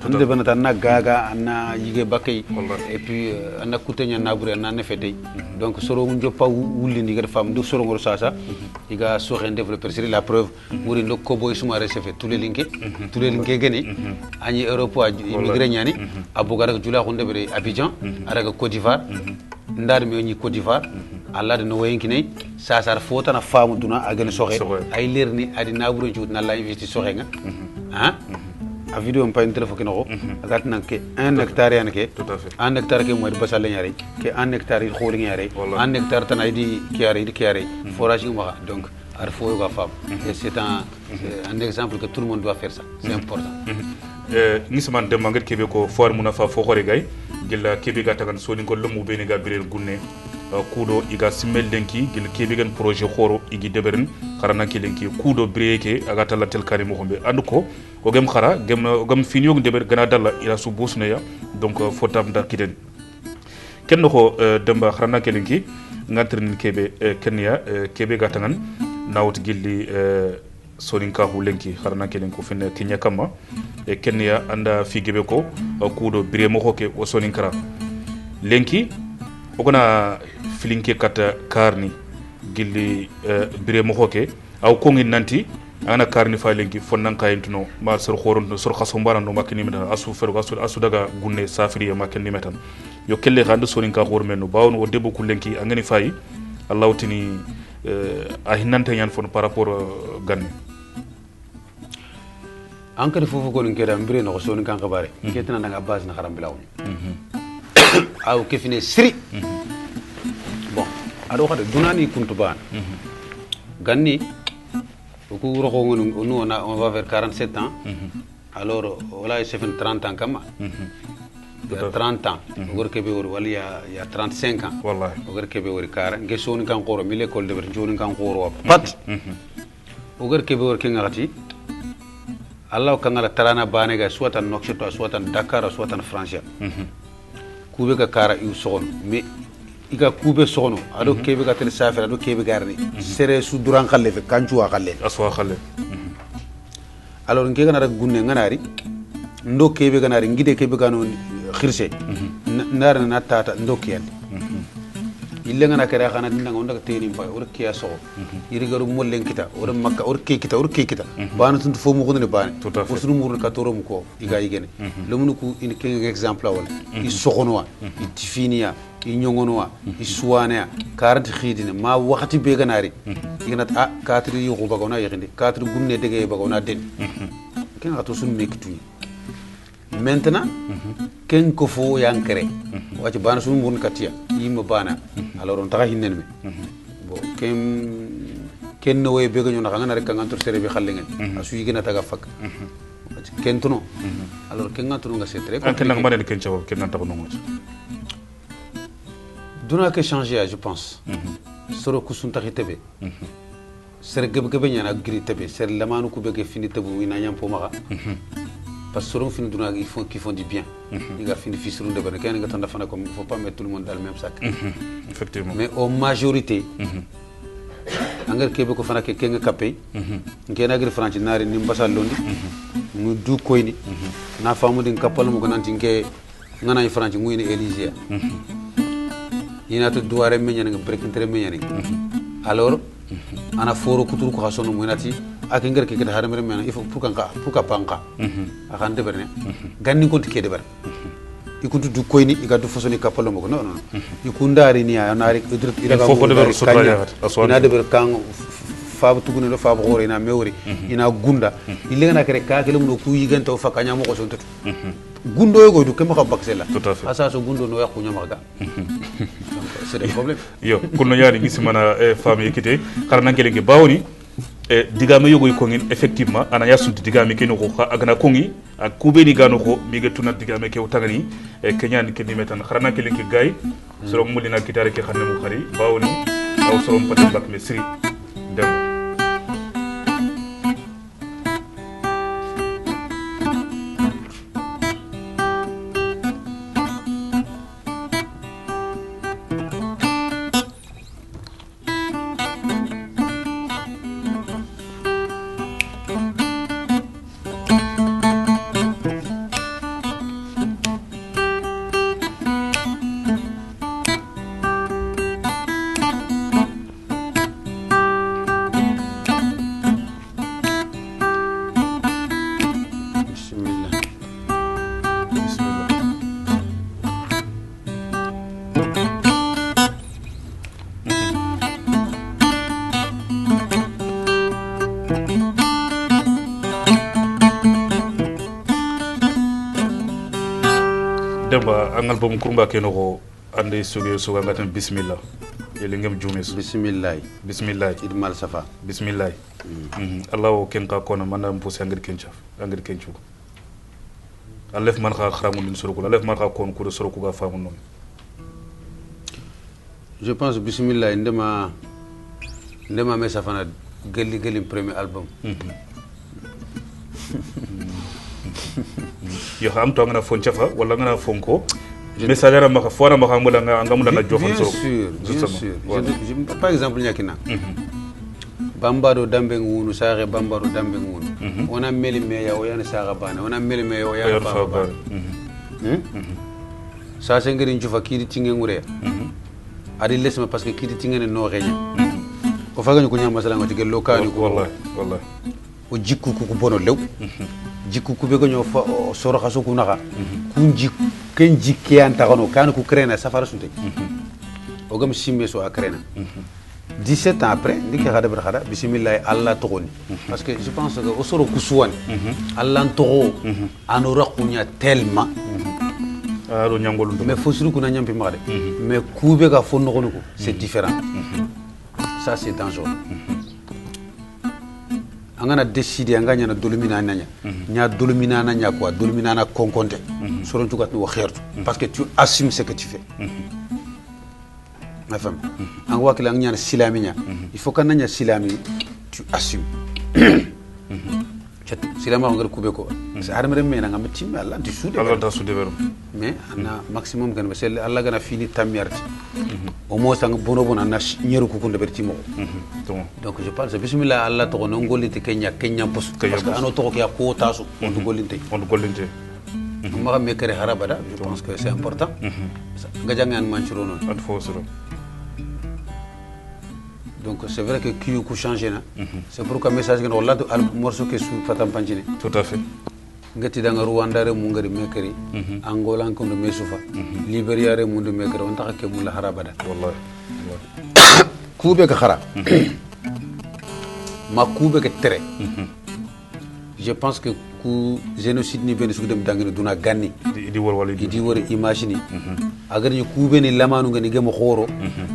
ande benata na gaga na yige bakay et puis na kutenya na bure na nefete donc soro mu joppa wulindi ga fam du soro ngor sasa iga soxe développer c'est la preuve muri ndo ko boy suma recevé tous les linké gani ani Europe a immigré ñani abuga rek jula xunde bere Abidjan araga Côte d'Ivoire ndar mi ñi Côte d'Ivoire alla de no wayenki ne sasar fota na famu duna agene soxe ay lerni adi naburo jut na la investi soxe nga hein a vidéo mpa une téléphone ko agat nan ke 1 hectare yan ke 1 hectare ke mo di basal ñari ke 1 hectare xol ñari 1 hectare tan ay di kiare forage ma donc ar faut ga fam et c'est un exemple que tout le monde doit faire ça c'est important nisman de mangat kebe ko for muna fa fo xore gay gilla kebe ga tagan so ni ko lumu be ni ga birel gunne kudo iga simmel lenki gil kebigen projet khoro igi deberen kharana ki lenki kudo breke aga talatel kari mo xombe anduko ko gem khara gem finiyog deber gana dalla ila su busneya donc fotam dar kiden kenno ko demba kharana ki lenki ngatrin kebe kenya kebe gatangan nawt gilli soninka hu lenki kharana ki lenko fenne kenya kama kenya anda figebe ko kudo bremo hoke o soninkara lenki ogona filinke kata karni gilli bremo hoke aw kongi nanti ana karni fa lenki fonnan kayintuno ma sor khoron sor khaso mbarando makini meta asu fer asu daga gunne safiri makini metan yo kelle khande soninka khor menno bawno o debbo ku lenki angani fayi allahutini a hinante yan fon par rapport ganne ankari fofu ko ni keda mbire no so ni kan kabare ketana daga base na kharam bilaw aw kefine siri bon ado khade dunani kuntu ban ganni ko roko ngonu on va vers 47 ans alors voilà c'est 30 ans kama 30 ans gor kebe wor wali ya 35 ans wallahi gor kebe wor kara nge so ni kan qoro mi l'école de ber joni kan qoro pat gor kebe wor kengati Allah kangala tarana bane ga soit en Nouakchott soit en Dakar soit en France kube ka kara yu sogon mais iga kube sogono ado kebe ga tel safira ado kebe garni sere su duran khalle fe kanchu wa khalle aswa khalle alors nge gana gunne nganari ndo kebe ganari ngide kebe gano khirse ndar na tata ndo kiyal ille ngana kare khana dinga onda teni ba or kiya so iri garu mollen kita or makka or ke kita bana tuntu fo mu gonde bana for sunu murul ka toro mu ko iga yigene lemunu ku in ke exemple wala i sogonwa i tifiniya i nyongonwa i suwana karant khidine ma wakati be ganari igana a katri yugo bagona yiginde katri gunne dege bagona den ken ato sunu mekitu maintenant ken ko fo yankere wati bana sunu murun katia yimma bana alors on taxa hinnen me bon ken no way be gañu na ngana rek ngantur sere bi xalle ngeen asu yigena taga fak ken tuno alors ken ngantur nga c'est très ken nak manen ken ciaw ken nanta ko no ngoti duna que changer je pense soro ku sun taxi tebe sere gebe gebe ñana gri tebe sere lamanu ku be ge fini tebu ina ñam po maxa parce que selon fin duna qui font du bien il a fini fisru de ben ken nga tanda fana comme il faut pas mettre tout le monde dans le même sac effectivement mais en majorité angar kebe ko fana ke kenga kapay ngena gir franci nari ni mbasal londi mu du koyni na famu din kapal mo ko nanti nke ngana franci muy ni Elysia ina to duare meñana nga brekintere meñani alors ana foro kutur ko hasono mo nati ak ngir ke kada haramere men il faut pour panka akan de berne ganni ko tike de ber ikuntu du koyni igadu fosoni kapalo mo non non ikundari ni ya nari ida ga fofo de ber sotaya ina de ber kan faabu tugune do faabu gore ina mewri ina gunda ilenga kare ka kele mo ku yiganta fa kanya mo ko sontu gundo yogo du kema ka baksela asa so gundo no yakku nyama ga c'est des problèmes yo kunno yaari gisimana fami kite xarna ngele bawni digame yogoy ko ngin effectivement ana yasunti digame keno ko agana kongi ak kubeni gano ko miga tuna digame ke utagani kenyani ke dimetan xarna ke linki gay soro mulina kitare ke xanne mu xari bawni aw soro patam bak mesri dem demba angal bom kurumba keno ko ande suge suga ngaten bismillah yele ngem jumes bismillah idmal safa bismillah allah ken ka kono manam po sangir kenchaf angir kenchu alef man kha kharamu min suruku alef man kha kon ko suruku ga famu non je pense bismillah ndema me safana gelli premier album yo am to ngana fon chafa wala ngana fonko message ara maka fona maka mula nga mula na jofan so bien sûr par exemple nyakina bambado dambe ngunu sare bambado dambe ngunu ona meli me ya o yana sara bana ona meli me o yana baba sa sengeri njufa kidi tinge ngure adi lesma parce que kidi tinge no reña ko faga ko nyama sala ngati gello kani ko wallahi o jikku ko bono lew jikku ku be ko ñoo fa soro xaso ku naxa kun jikku ken jikke an taxano kan ku krena safara sunte o gam simme so akrena 17 ans après ndike khada bismillah allah togoni parce que je pense que o soro ku suwani allah togo anora kunya tellement aro nyangolu mais fosiru kuna nyampi magade mais kube ga fonno ko c'est différent ça c'est dangereux angana décider anganya na dolumina nanya nya dolumina nanya quoi dolumina na konkonte soron tugat no khairtu parce que tu assumes ce que tu fais ma femme ang wakila angnya na silaminya il faut que nanya silami tu assumes silama ngar kube ko sa harmere me na ngam timmi Allah tu sude Allah da sude berum mais ana maximum gan be Allah gana fini tamyarti au moins sang bono bona na nyeru ko kunde berti mo donc je pense bismillah Allah to no ngolite kenya pos parce que ano to ko ya ko tasu on golinte ma me kare harabada je pense que c'est important nga jangan manchuro non ad fo suro donc c'est vrai que qui a changé na c'est pourquoi message que on l'a morceau que sous fatam panchine tout à fait ngati danga Rwanda re mu ngari mekari Angola ko ndo mesufa Liberia re mu ndo mekari on taka ke mu la harabada wallahi kube ka khara ma kube ke tere je pense que ku génocide ni ben su dem dangene duna ganni di wor wala di wor imagine agar ñu kube ni lamanu ngani gem xoro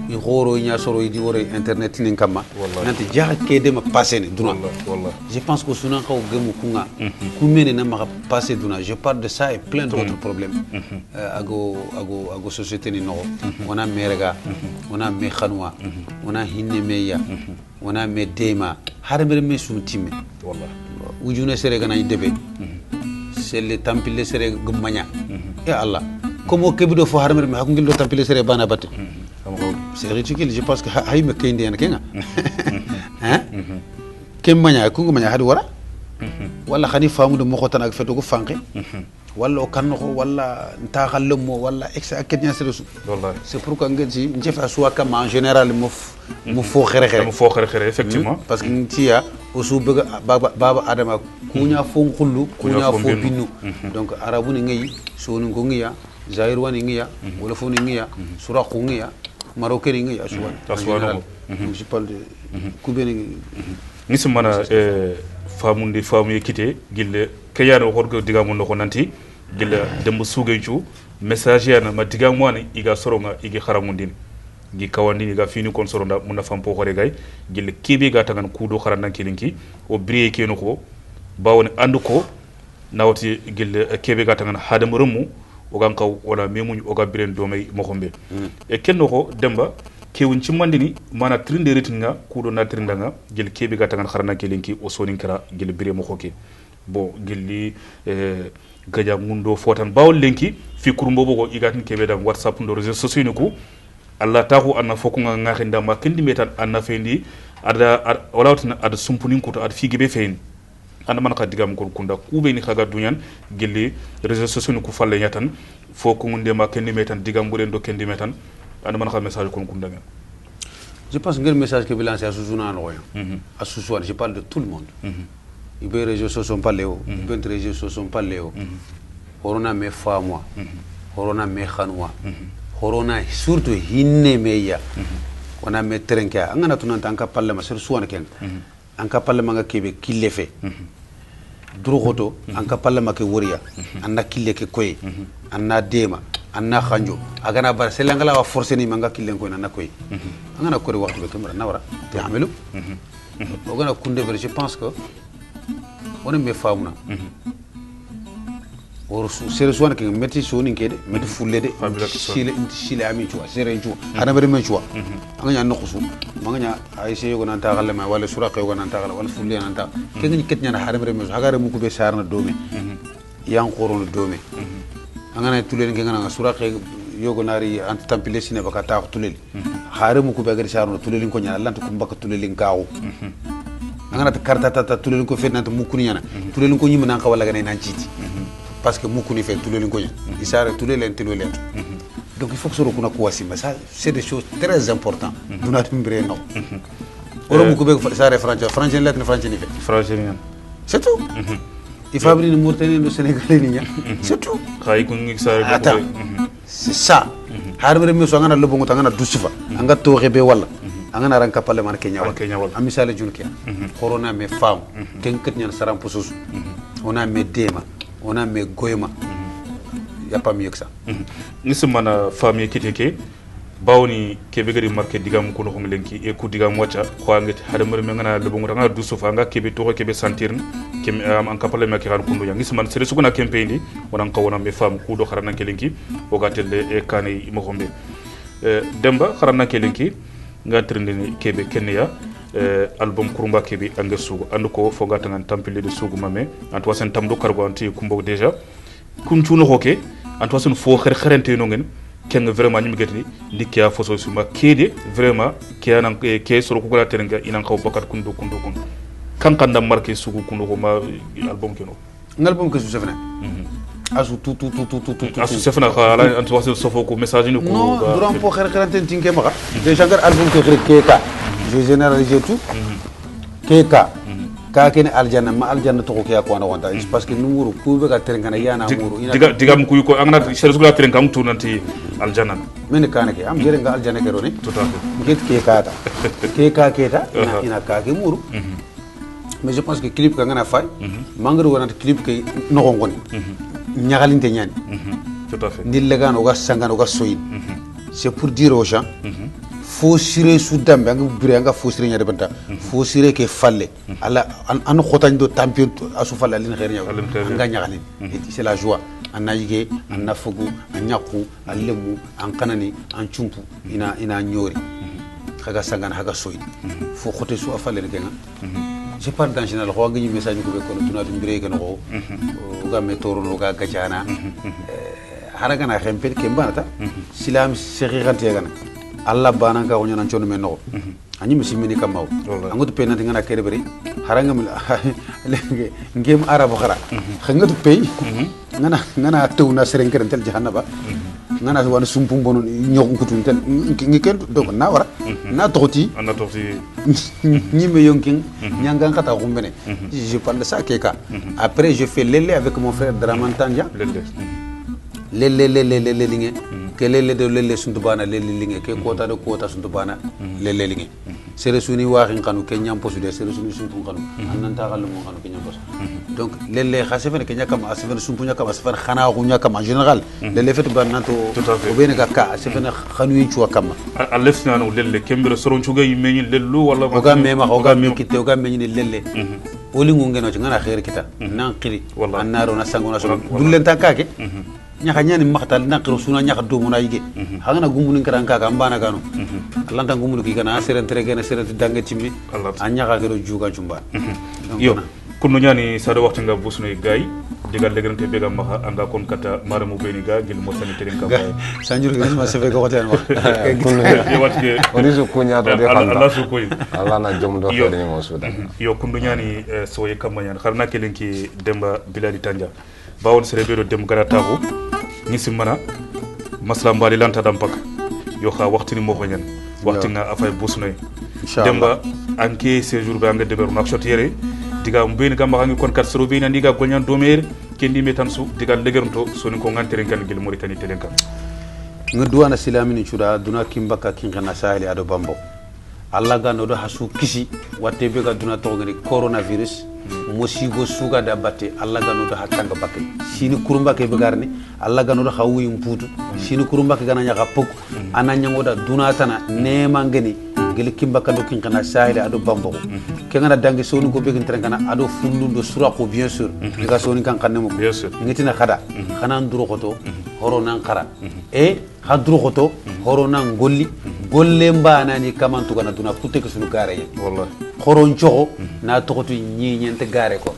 ni xoro nya soro di wor internet ni kama nanti jaha ke dem passer ni duna wallahi je pense que sunan ko gem ku nga ku mene na ma passer duna je parle de ça et plein d'autres problèmes ago société ni no on a merga on a me khanwa on a hinne meya on a me dema harmere me sun timme wallahi wujune sere gana debe c'est le tampile sere gumanya ya Allah comme kebido fo harmer me hakungil do tampile sere bana batte c'est ridicule je pense que hay me kende en kenga hein kemmanya ko ngumanya hadi wara wala khani famu do moko tan ak feto ko fanke wala o kanno ko wala nta xallemo wala exa akenya sere su wallahi c'est pourquoi ngezi njefa suwa kam en général mo fo xere effectivement parce que ntia osu bëgg baba adama kunya fon khullu kunya fo binu donc arabu ni ngi sonu ko ngiya zair wani ngiya wala fo ni ngiya sura ko ngiya marocain ni ngiya aswan je parle de kubeni ni sumana famundi famu yekite gille kayano horgo digamu no nanti gille dembu sugencu message yana ma digamu wani iga soronga igi kharamundin gi kawandi ga fini kon soronda muna fampo hore gay gille kibi ga tangan kudo kharandan kilinki o briye keno ko bawoni andu ko nawti gille kebe ga tangan hadam rumu o gan kaw wala memuñ o ga biren do may mo xombe e kenno ko demba kewun ci mandini mana trinde ritinga kudo na trindanga gille kebe ga tangan kharandan kilinki o sonin kara gille bire mo xoke bon gilli gaja mundo fotan bawol lenki fi kurumbo bogo igatin kebe dam whatsapp ndo réseaux sociaux ni ko Allah tahu anna fokunga ngakhinda ma kendi metan anna fendi ada walawtina ada sumpunin ko to ada figibe fein anda man ka digam ko kunda kube ni khaga dunyan gelli réseaux sociaux ni ko falle nyatan fokunde ma kendi metan digam buren do kendi metan anda man ka message ko kunda ngam je pense que le message que bilancer à Suzuna Roya à Suzouane je parle de tout le monde il peut réseaux sociaux sont pas léo il peut réseaux sociaux sont pas léo corona me fa moi corona me khanwa corona surtout hinne meya wana me trenka angana tunanta anka palle ma sur suwana ken anka palle ma ngakebe kille fe drogoto anka palle ma ke woriya anna kille ke koy anna dema anna khanjo agana bar selangala wa forcer ni manga kille ko na koy angana ko waxtu be kamera nawara te amelu ogana kunde ver je pense que on me fauna or sere suwana ke meti soni kede meti fulle de sile ami chua sere chua ana bari men chua anganya nokusu manganya aise yogo nan ta galle ma wala sura ko yogo nan ta galle wala fulle nan ta ke ngi ketnya na hare bari men hagare mu ko be sarna dome yang qoron dome angana tulen ke ngana sura ko yogo nari ant tampile sine baka ta tulel hare mu ko be gari sarno tulel ko nyana lanta ko mbaka tulel ngaaw angana ta karta ta tulel ko fetnata mu kuni nyana tulel ko nyima nan ka wala gane nan citi parce que mukuni fait tous les lingoña isare tous les lentilo lento donc il faut que ce recona ko wasima ça c'est des choses très importantes duna timbre no oro muku be sare français letne français ni fait français ni c'est tout il fabrique une Mauritanie no Sénégalais ni c'est tout khay ko ngi sare c'est ça harbre mi so ngana lobo ngota ngana dusufa anga to rebe wala angana ran kapale man Kenya wala am misale julkia corona me fam tenket ñan saram pusus on a mes dema on a mes goyma y a pas mieux que ça ni semana famille kiteke bawni kebe gari market digam ko no lenki e ku digam wacha ko ngati hada mer me ngana le bongo nga du sofa nga kebe to kebe sentir kem am an kapale ma kiran kundu yangi semana sere suguna kempendi wonan ko wona me fam ku do xarana kelenki o gatelle e kane mo hombe demba xarana kelenki nga trindini kebe kenya album kurumba kebe anga sugu andu ko fo gata ngan tampile de sugu mame anto wasen tamdo kargo anti kumbo déjà kun tuno hoke anto wasen fo xerente no ngene ken vraiment nyim getni ndikya fo so suma kede vraiment ke anan ke soro ko gata nga inan xaw bakat kundu kan kanda marqué sugu kundu ko ma album keno ngalbum ke su sefna asu tout asu sefna khala anto wasen sofo ko message ni ko non duram po xerente tinke maka déjà ngar album ke ka je généralise tout keka ka kene aljanna ma aljanna to ko ya ko wanta parce que numuru ku be ga terengana yana muru ina digam ku ko angana seres gula terengam tu nanti aljanna men kana ke am jere nga aljanna ke roni tout à fait nget keka ta keka keta ina ka ke muru mais je pense que clip ka ngana fay mangaro wonata clip ke no ngoni nyagalinte nyani tout à fait ndillegano ga sangano ga soyin c'est pour dire aux gens fo sire su dambe anga bure anga fo sire nyade banta fo sire ke falle ala an khotagn do tampion asu falle alin khair nyaw anga nyagalin c'est la joie an ayige an nafugu an nyaku an lemu an kanani an chumpu ina nyori khaga sangana haga soyi fo khote su afalle renga je parle dans général ko ngi message ko be ko tuna dum bire ke no ga metoro no ga gajana haragana khempel ke mbanata silam sekhi khante gana alla bana ka wonya nan chono men no anyi musimini kamaw angoto pe nan ngana kere bari haranga mil ngem arabo khara khangatu pe ngana tawna seren keren tel jahannaba ngana wana sumpum bonon ñok ngutun tel ngi ken do na wara na toti ñime yonkin ñanga khata xumbene je parle ça keka après je fais lélé avec mon frère Draman Tanja lélé linge ke lele de lele suntu bana lele linge ke kota de kota suntu bana lele linge sere suni waxin kanu ke nyam posu de sere suni suntu kanu annan ta galu mo kanu ke nyam posu donc lele khasefene ke nyakam asefene sumpu nyakam asefene khana ko nyakam en général lele fetu banna to o bene ga ka asefene khanu yi chuwa kam alefna no lele kembere soron chuga yimeñi lellu wala o ga mema o ga me kitte o ga meñi lele oli ngungeno ci ngana khair kita nan khiri annaro na sangona so dulen ta kake nyaka nyani maktal nakro suna nyaka do mona yige hangana gumunu ngara ngaka mbana gano lanta gumunu ki kana seren tregene seren dange timmi anyaka gero juga jumba yo kunu nyani sado waxtu nga busno gay digal legrante bega maha anga kon kata maramu beni ga gel mo sani teren kam sanjur gi ma se fe ko hotel ma yo watke orizo kunya to de fanda Allah su koy Allah na jom do fere mo sudan yo kunu nyani soye kam nyani xarna kelenki demba biladi tanja bawon sere bedo dem gara taxu nisi mana masla mbali lanta dam pak yo xa waxtini mo xoñan waxtina afay busnoy demba anke séjour ba nga deber nak shot yere diga mbeni gamba ngi kon kat soro be na diga golñan domer kendi metan su diga legerto soni ko ngantere kan gel Mauritanie telenka nga duwana silamini chuda duna kimbaka kingana saheli ado bambo alla ga no do hasu kisi watte be ga duna to ngani coronavirus musigo suga da batte alla ga no do hatanga bakke sini kurumba ke be garni alla ga no do hawu yumputu sini kurumba ke gana nyaka pok ananya ngoda duna tana nema ngeni gele kimba kando kin kana sahile ado bambo kengana dangi sonu ko begin trengana ado fullundo surako bien sûr diga soni kan kanne mo bien sûr ngitina khada khana nduro koto horo nan khara e hadru koto horo nan golli golle mbana ni kamantu kana duna putte ko sunu gare yen wallahi horon chogo na tokotu nyi nyente gare ko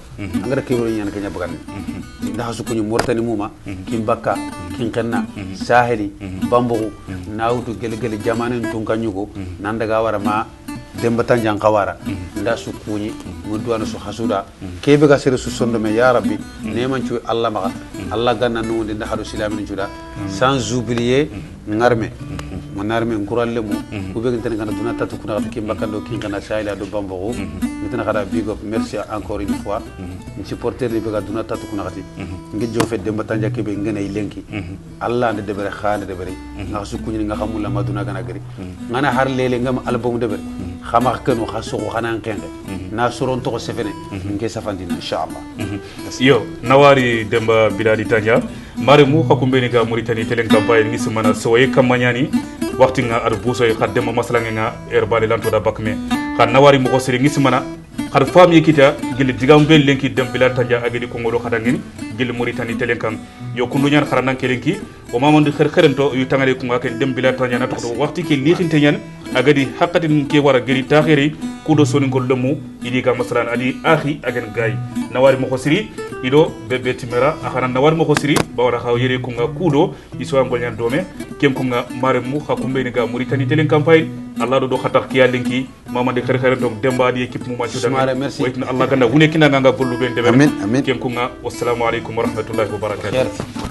angara kewro nyan kanya bagane nda hasu ko ni mortani muma kimbaka kinkenna saheli bambo nawtu gele gele jamanen tun kanyugo nan daga wara ma demba tanjan kawara nda su kuñi mu duwana su hasuda kebe ga sere su sondo me ya rabbi neman ci Allah ma Allah ganna no nda hadu silamin juda sans oublier ngarme mo narme nguralle mu ko be ngene kana duna tatu kuna ki mbakando ki kana sayla do bambo ngitana kada big up merci encore une fois ni supporter ni be ga duna tatu kuna khati ngi jofe demba tanja kebe ngene lenki Allah nde debere khane debere nga su kuñi nga xamul la maduna gana gari ngana har lele ngam album debere xama kanu xasu ko xanan kende na soron to sefene nge safandina inshallah yo nawari demba biladi tanja mare mu hakumbe ni ga Mauritanie telen campagne ngi sumana soye kamanyani waxti nga ar buso e xadde masala nga erbali lanto da bakme xan nawari mu ko sere ngi sumana xar fam yekita gel digam bel lenki dem biladi tanja agedi ko ngolo xadangeni gel Mauritanie telen kan yo kundu ñaan xaranan kelenki o mamandi xer xerento yu tangale ko ngaken dem biladi tanja na to waxti ke li xinte ñaan agadi hakatin ke wara geri taxiri kudo soni ngol lemu idi ga masalan ali akhi agen gay nawari mo khosiri ido bebe timera akhana nawari mo khosiri bawara xaw yere ko nga kudo iso ngol nyan dome kem ko nga mare mu khakumbe ni ga Mauritanie telen campagne Allah do khatar ki yalenki mamande xer xer donc demba di équipe mu ma ci dama waytna Allah ganda wune kina nga gollu ben debe amin kem ko nga wassalamu alaykum wa rahmatullahi wa barakatuh